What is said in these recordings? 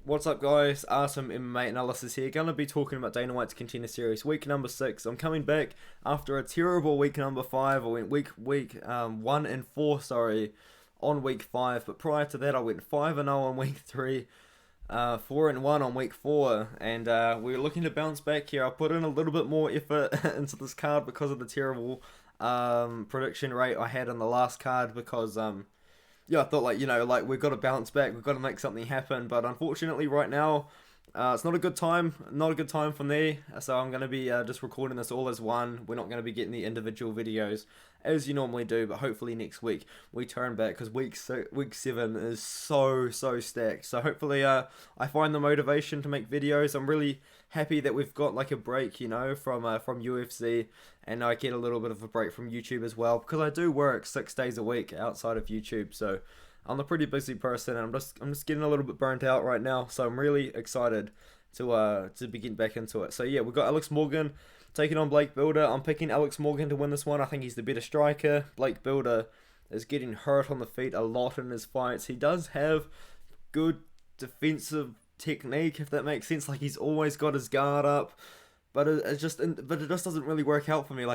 What's up, guys? Artem MMA Analysis here. Gonna be talking about Dana White's Contender Series, week number 6. I'm coming back after a terrible week number 5. I went week 1 and 4, on week 5. But prior to that, I went 5-0 on week 3, 4-1 on week 4, and we're looking to bounce back here. I put in a little bit more effort into this card because of the terrible prediction rate I had in the last card because yeah, I thought we've got to bounce back, we've got to make something happen, but unfortunately right now, it's not a good time for me, so I'm going to be just recording this all as one. We're not going to be getting the individual videos as you normally do, but hopefully next week we turn back, because week 7 is so stacked, so hopefully I find the motivation to make videos. I'm really happy that we've got like a break, from UFC, and I get a little bit of a break from YouTube as well, because I do work 6 days a week outside of YouTube, so I'm a pretty busy person, and I'm just getting a little bit burnt out right now, so I'm really excited to be getting back into it. So yeah, we've got Alex Morgan taking on Blake Builder. I'm picking Alex Morgan to win this one. I think he's the better striker. Blake Builder is getting hurt on the feet a lot in his fights. He does have good defensive technique, if that makes sense. Like, he's always got his guard up, but it just doesn't really work out for me.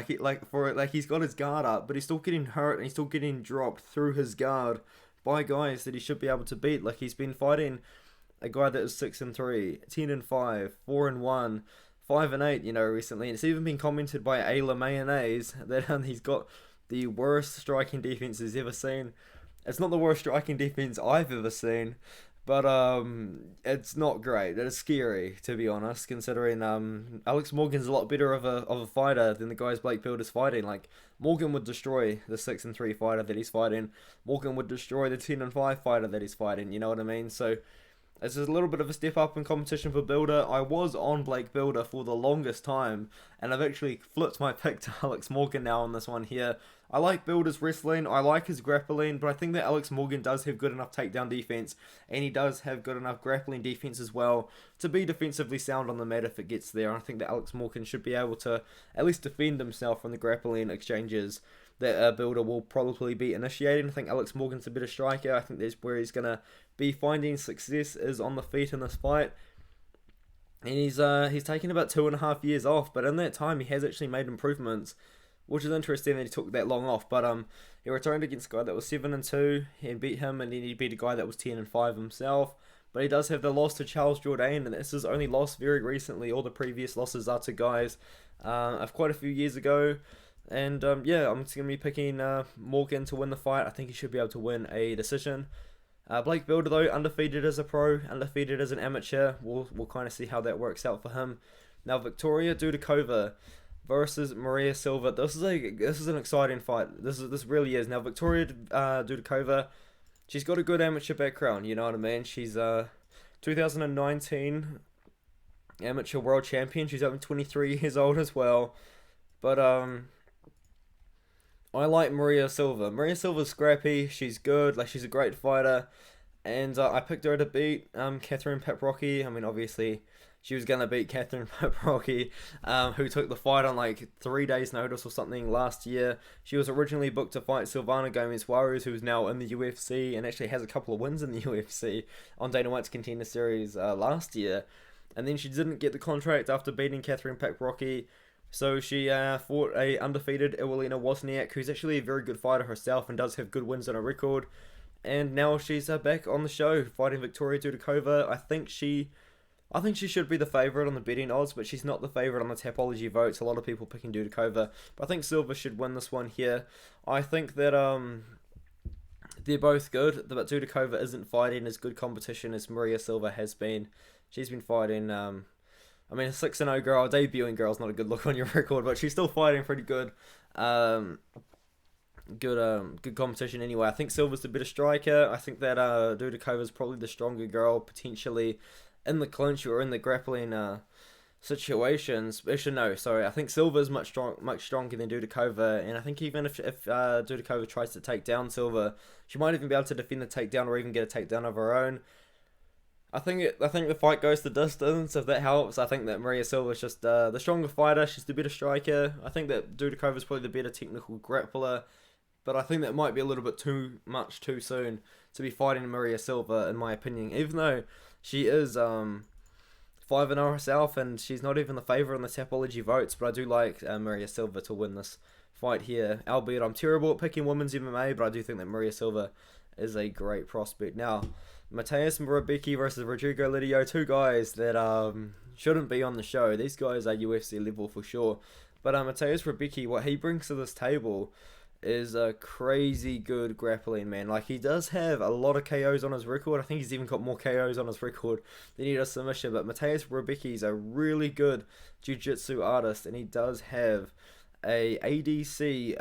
He's got his guard up, but he's still getting hurt and he's still getting dropped through his guard by guys that he should be able to beat. Like, he's been fighting a guy that is 6-3, 10-5, 4-1, 5-8, recently, and it's even been commented by Ayla Mayonnaise that he's got the worst striking defense he's ever seen. It's not the worst striking defense I've ever seen, but it's not great. It's scary, to be honest, considering Alex Morgan's a lot better of a fighter than the guys Blake Builder's fighting. Like, Morgan would destroy the 6-3 fighter that he's fighting. Morgan would destroy the 10-5 fighter that he's fighting. You know what I mean? So it's just a little bit of a step up in competition for Builder. I was on Blake Builder for the longest time, and I've actually flipped my pick to Alex Morgan now on this one here. I like Builder's wrestling, I like his grappling, but I think that Alex Morgan does have good enough takedown defense, and he does have good enough grappling defense as well to be defensively sound on the mat if it gets there. I think that Alex Morgan should be able to at least defend himself from the grappling exchanges that Builder will probably be initiating. I think Alex Morgan's a better striker. I think that's where he's going to be finding success, is on the feet in this fight. And he's taken about 2.5 years off, but in that time he has actually made improvements, which is interesting that he took that long off. But he returned against a guy that was 7-2 and beat him, and then he beat a guy that was 10-5 himself. But he does have the loss to Charles Jourdain, and this is only lost very recently. All the previous losses are to guys of quite a few years ago. And yeah, I'm just going to be picking Morgan to win the fight. I think he should be able to win a decision. Blake Builder, though, undefeated as a pro, undefeated as an amateur. We'll kind of see how that works out for him. Now, Victoria Dudakova versus Maria Silva. This is an exciting fight. This really is. Now, Victoria Dudakova, she's got a good amateur background. You know what I mean? She's 2019 amateur world champion. She's only 23 years old as well. But I like Maria Silva. Maria Silva's scrappy. She's good. Like, she's a great fighter. And I picked her to beat Catherine Paprocki. I mean, obviously, she was going to beat Catherine Paprocki, who took the fight on like 3 days' notice or something last year. She was originally booked to fight Silvana Gomez-Juarez, who is now in the UFC and actually has a couple of wins in the UFC on Dana White's Contender Series last year. And then she didn't get the contract after beating Catherine Paprocki. So she fought a undefeated Ewelina Wozniak, who's actually a very good fighter herself and does have good wins on her record. And now she's back on the show fighting Victoria Dudakova. I think she should be the favourite on the betting odds, but she's not the favourite on the Tapology votes. A lot of people picking Dudakova, but I think Silva should win this one here. I think that they're both good, but Dudakova isn't fighting as good competition as Maria Silva has been. She's been fighting a 6-0 girl, debuting girl's not a good look on your record, but she's still fighting pretty good. Good competition anyway. I think Silva's the better striker. I think that Dudakova's probably the stronger girl, potentially in the clinch or in the grappling situations. Actually, no, sorry. I think Silva's much stronger than Dudakova, and I think even if Dudakova tries to take down Silva, she might even be able to defend the takedown or even get a takedown of her own. I think the fight goes the distance, if that helps. I think that Maria Silva's just the stronger fighter. She's the better striker. I think that Dudakova's probably the better technical grappler. But I think that might be a little bit too much too soon to be fighting Maria Silva, in my opinion. Even though She is 5-0 herself, and she's not even the favourite in the Tapology votes, but I do like Maria Silva to win this fight here, albeit I'm terrible at picking women's MMA, but I do think that Maria Silva is a great prospect. Now, Matthias Murabiki versus Rodrigo Lydia, two guys that shouldn't be on the show. These guys are UFC level for sure, but Matthias Murabiki, what he brings to this table is a crazy good grappling, man. Like, he does have a lot of KOs on his record. I think he's even got more KOs on his record than he does submission, but Matthias Murabiki is a really good jiu-jitsu artist, and he does have a ADC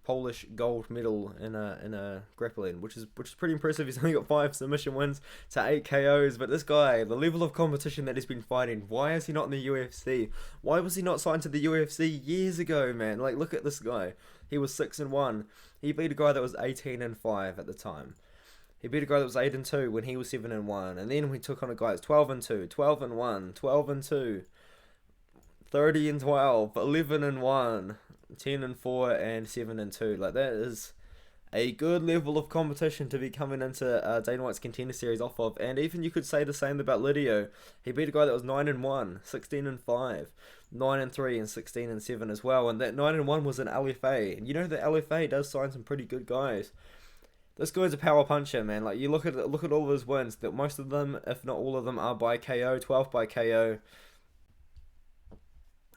Polish gold medal in a grappling, which is pretty impressive. He's only got 5 submission wins to 8 KOs, but this guy, the level of competition that he's been fighting, why is he not in the UFC? Why was he not signed to the UFC years ago, man? Like, look at this guy. He was 6-1. He beat a guy that was 18-5 at the time. He beat a guy that was 8-2 when he was 7-1, and then we took on a guy that's 12-2, 12-1, 12-2. 30-12, 11-1, 10-4, and 7-2. Like, that is a good level of competition to be coming into Dana White's Contender Series off of. And even you could say the same about Lydia. He beat a guy that was 9-1, 16-5, 9-3, and 16-7 as well. And that 9-1 was an LFA. And you know the LFA does sign some pretty good guys. This guy's a power puncher, man. Like, you look at all of his wins. That most of them, if not all of them, are by KO. 12 by KO.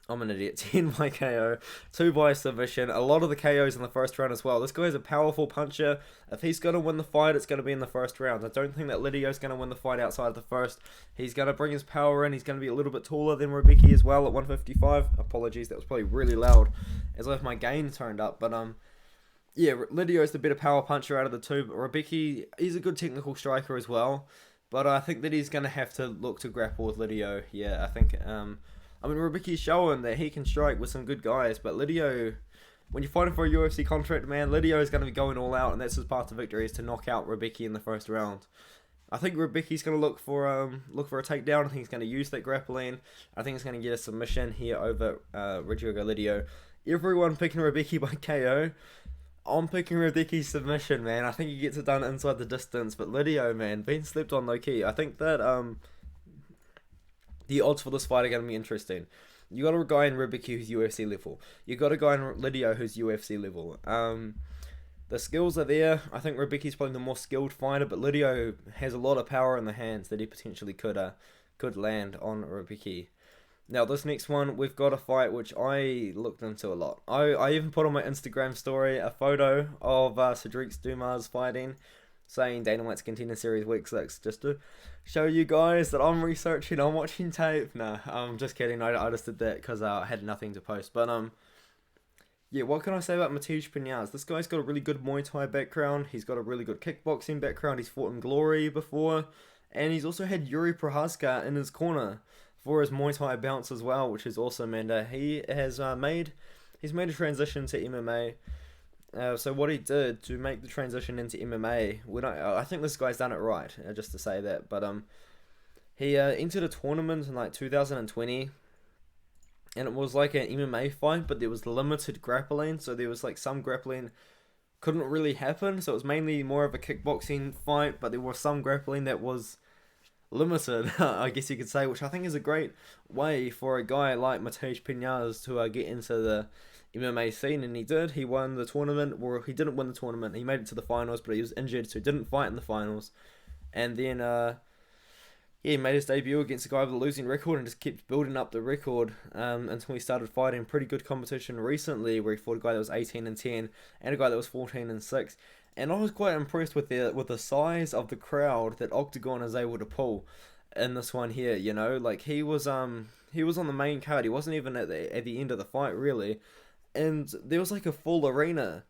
I'm an idiot. 10 by KO, 2 by submission. A lot of the KOs in the first round as well. This guy's a powerful puncher. If he's going to win the fight, it's going to be in the first round. I don't think that Lydia's going to win the fight outside of the first. He's going to bring his power in. He's going to be a little bit taller than Murabiki as well at 155. Apologies, that was probably really loud as if my gain turned up. But yeah, Lydia's the better power puncher out of the two. But Murabiki, he's a good technical striker as well. But I think that he's going to have to look to grapple with Lydia. Yeah, I think I mean, Murabiki's showing that he can strike with some good guys, but Lydia, when you're fighting for a UFC contract, man, Lydia is going to be going all out, and that's his path to victory, is to knock out Murabiki in the first round. I think Murabiki's going to look for a takedown. I think he's going to use that grappling. I think he's going to get a submission here over Rodrigo Lydia. Everyone picking Murabiki by KO. I'm picking Murabiki's submission, man. I think he gets it done inside the distance, but Lydia, man, being slept on low key. I think that the odds for this fight are going to be interesting. You got a guy in Murabiki who's UFC level. You got a guy in Lydia who's UFC level. The skills are there. I think Murabiki's probably the more skilled fighter, but Lydia has a lot of power in the hands that he potentially could land on Murabiki. Now, this next one, we've got a fight which I looked into a lot. I even put on my Instagram story a photo of Cedric Dumas fighting, saying Dana White's Contender Series Week 6, just to show you guys that I'm researching, I'm watching tape. Nah, I'm just kidding. I just did that because I had nothing to post. But yeah, what can I say about Matthias Pinhas? This guy's got a really good Muay Thai background. He's got a really good kickboxing background. He's fought in Glory before, and he's also had Yuri Prohaska in his corner for his Muay Thai bounce as well, which is awesome. And he has made a transition to MMA. So what he did to make the transition into MMA, I think this guy's done it right, just to say that. But he entered a tournament in like 2020, and it was like an MMA fight, but there was limited grappling, so there was like some grappling couldn't really happen. So it was mainly more of a kickboxing fight, but there was some grappling that was limited, I guess you could say, which I think is a great way for a guy like Matthias Pinhas to get into the MMA scene, and he did. He won the tournament, or he didn't win the tournament. He made it to the finals, but he was injured, so he didn't fight in the finals. And then he made his debut against a guy with a losing record and just kept building up the record until he started fighting pretty good competition recently, where he fought a guy that was 18-10 and a guy that was 14-6. And I was quite impressed with the size of the crowd that Octagon is able to pull in this one here. You know, like he was on the main card. He wasn't even at the end of the fight really. And there was like a full arena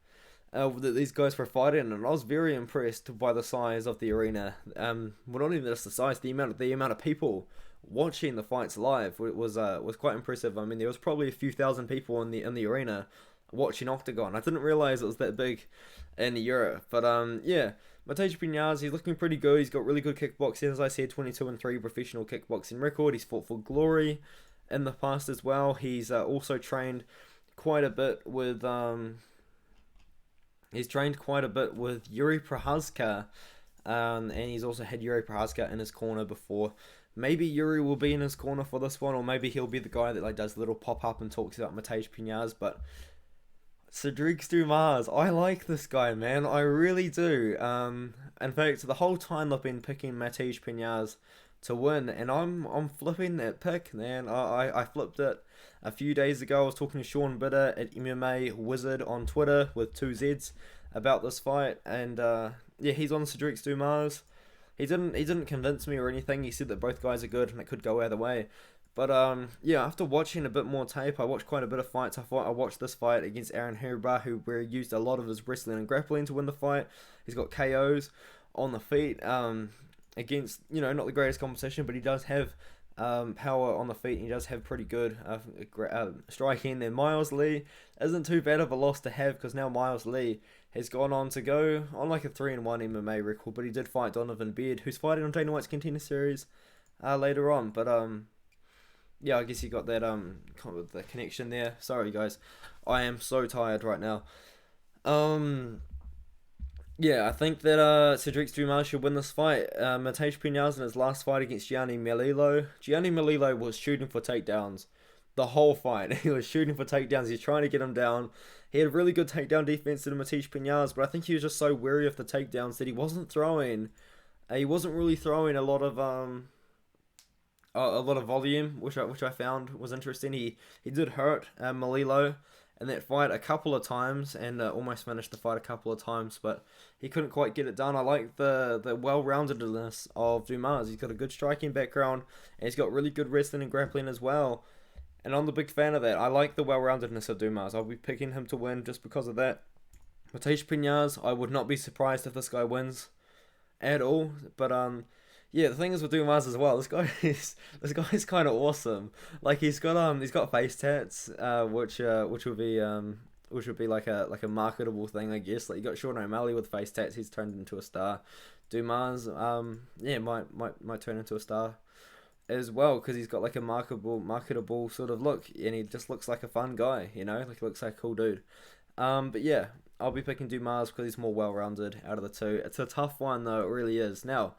that these guys were fighting, and I was very impressed by the size of the arena. Well, not even just the size, the amount of people watching the fights live was quite impressive. I mean, there was probably a few thousand people in the arena watching Octagon. I didn't realize it was that big in Europe, but yeah. Matthias Pinhas, he's looking pretty good. He's got really good kickboxing, as I said, 22-3 professional kickboxing record. He's fought for Glory in the past as well. He's also trained quite a bit with Yuri Prohaska and he's also had Yuri Prochazka in his corner before. Maybe Yuri will be in his corner for this one, or maybe he'll be the guy that like does a little pop up and talks about Matthias Pinhas. But Cedric Dumas, I like this guy, man. I really do. In fact, the whole time I've been picking Matthias Pinhas to win, and I'm flipping that pick, man. I flipped it a few days ago. I was talking to Sean Bitter at MMA Wizard on Twitter with 2 Z's about this fight, and yeah, he's on Cedric Dumas. He didn't convince me or anything. He said that both guys are good and it could go either way. But yeah, after watching a bit more tape, I watched quite a bit of fights. I watched this fight against Aaron Herba, where he used a lot of his wrestling and grappling to win the fight. He's got KOs on the feet against, not the greatest competition, but he does have power on the feet, and he does have pretty good striking. And Miles Lee isn't too bad of a loss to have, because now Miles Lee has gone on to go on like a 3-1 MMA record, but he did fight Donovan Beard, who's fighting on Dana White's Contender Series later on. But yeah, I guess you got that kind of the connection there. Sorry guys, I am so tired right now. Yeah, I think that Cedric Dumas should win this fight. Matthias Pinhas in his last fight against Gianni Melillo. Gianni Melillo was shooting for takedowns the whole fight. He was shooting for takedowns. He's trying to get him down. He had really good takedown defense to Matthias Pinhas, but I think he was just so wary of the takedowns that he wasn't throwing. He wasn't really throwing a lot of volume, which I found was interesting. He did hurt Melillo in that fight a couple of times, and almost finished the fight a couple of times, but he couldn't quite get it done. I like the well-roundedness of Dumas. He's got a good striking background, and he's got really good wrestling and grappling as well. And I'm the big fan of that. I like the well-roundedness of Dumas. I'll be picking him to win just because of that. Matthias Pinhas, I would not be surprised if this guy wins at all. But yeah, the thing is with Dumas as well, this guy is kind of awesome. Like he's got face tats, which would be like a marketable thing, I guess. Like you got Sean O'Malley with face tats, he's turned into a star. Dumas, yeah, might turn into a star as well, because he's got like a marketable sort of look, and he just looks like a fun guy, like he looks like a cool dude. But yeah, I'll be picking Dumas because he's more well-rounded out of the two. It's a tough one though, it really is. Now,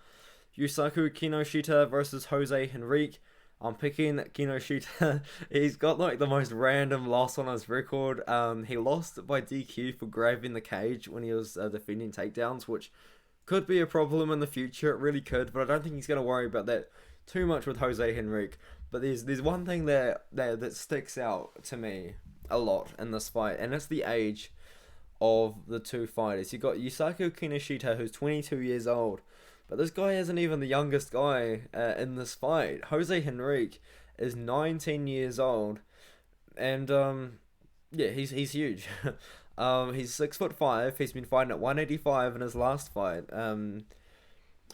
Yusaku Kinoshita versus Jose Henrique. I'm picking Kinoshita. He's got like the most random loss on his record. He lost by DQ for grabbing the cage when he was defending takedowns, which could be a problem in the future. It really could, but I don't think he's going to worry about that too much with Jose Henrique. But there's one thing that sticks out to me a lot in this fight, and it's the age of the two fighters. You got Yusaku Kinoshita, who's 22 years old, but this guy isn't even the youngest guy in this fight. Jose Henrique is 19 years old, and yeah, he's huge. He's 6'5". He's been fighting at 185 in his last fight.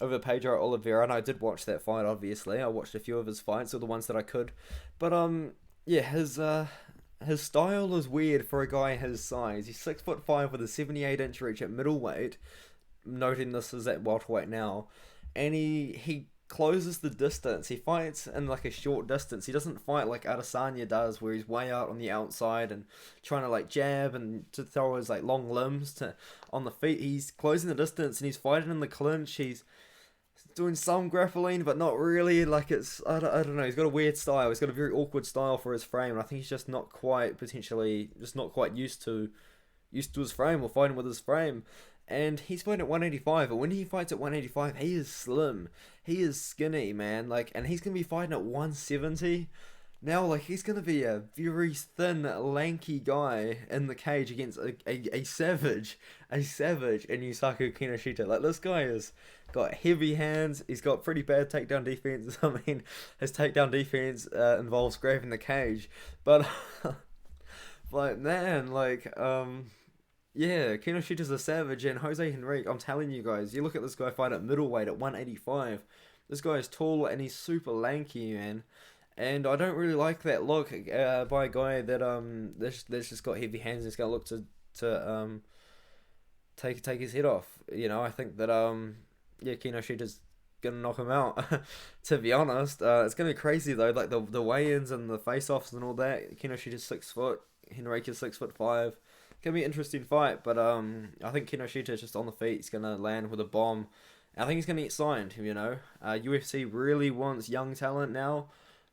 Over Pedro Oliveira, and I did watch that fight, obviously. I watched a few of his fights, or the ones that I could. But, yeah, his style is weird for a guy his size. He's 6'5" with a 78-inch reach at middleweight, noting this is at welterweight now, and he closes the distance. He fights in like a short distance. He doesn't fight like Adesanya does, where he's way out on the outside and trying to like jab and to throw his like long limbs on the feet. He's closing the distance, and he's fighting in the clinch. He's doing some grappling, but not really. Like I don't know. He's got a weird style. He's got a very awkward style for his frame, and I think he's just not quite used to his frame, or fighting with his frame. And he's fighting at 185, and when he fights at 185, he is slim. He is skinny, man. Like, and he's gonna be fighting at 170. Now, like, he's gonna be a very thin, lanky guy in the cage against a savage in Yusaku Kinoshita. Like, this guy has got heavy hands. He's got pretty bad takedown defense. I mean, his takedown defense involves grabbing the cage, but like, man, like, yeah, Kinoshita's a savage, and Jose Henrique, I'm telling you guys, you look at this guy fight at middleweight at 185. This guy is tall and he's super lanky, man. And I don't really like that look by a guy that's just got heavy hands and is gonna look to take his head off. I think that yeah, Kinoshita's gonna knock him out. To be honest, it's gonna be crazy though. Like the weigh-ins and the face-offs and all that. Kinoshita's 6 foot, Henrique is 6'5". Gonna be an interesting fight, but I think Kinoshita is just on the feet. He's gonna land with a bomb, I think he's going to get signed, you know. UFC really wants young talent now.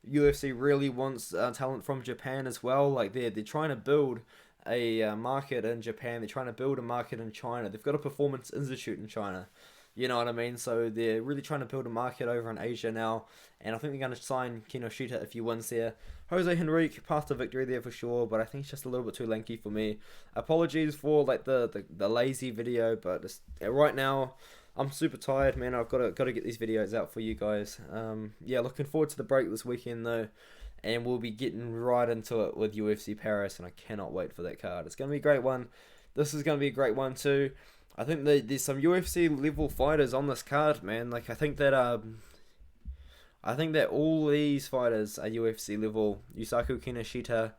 UFC really wants talent from Japan as well. Like they're trying to build a market in Japan. They're trying to build a market in China. They've got a performance institute in China. You know what I mean? So they're really trying to build a market over in Asia now. And I think they're going to sign Kinoshita if he wins there. Jose Henrique, path to victory there for sure, but I think it's just a little bit too lanky for me. Apologies for like the lazy video, but just, right now I'm super tired, man. I've got to get these videos out for you guys. Yeah, looking forward to the break this weekend though, and we'll be getting right into it with UFC Paris, and I cannot wait for that card. It's gonna be a great one. This is gonna be a great one too. I think there's some UFC level fighters on this card, man. Like I think that all these fighters are UFC level. Yusaku Kinoshita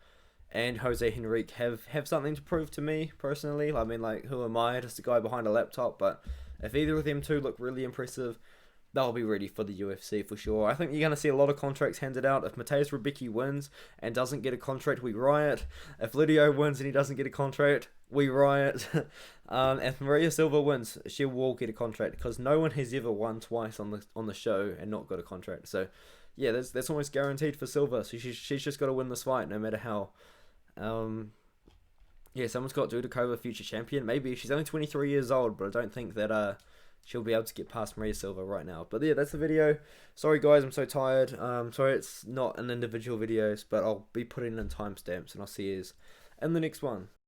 and Jose Henrique have something to prove to me personally. I mean, like, who am I? Just a guy behind a laptop. But if either of them two look really impressive, they'll be ready for the UFC for sure. I think you're going to see a lot of contracts handed out. If Matthias Murabiki wins and doesn't get a contract, we riot. If Lydia wins and he doesn't get a contract, we riot. If Maria Silva wins, she will get a contract because no one has ever won twice on the show and not got a contract. So, yeah, that's almost guaranteed for Silva. So she's just got to win this fight no matter how. Yeah, someone's got Dudakova, future champion. Maybe she's only 23 years old, but I don't think that she'll be able to get past Maria Silva right now. But yeah, that's the video. Sorry guys, I'm so tired. Sorry it's not an individual videos, but I'll be putting in timestamps and I'll see you in the next one.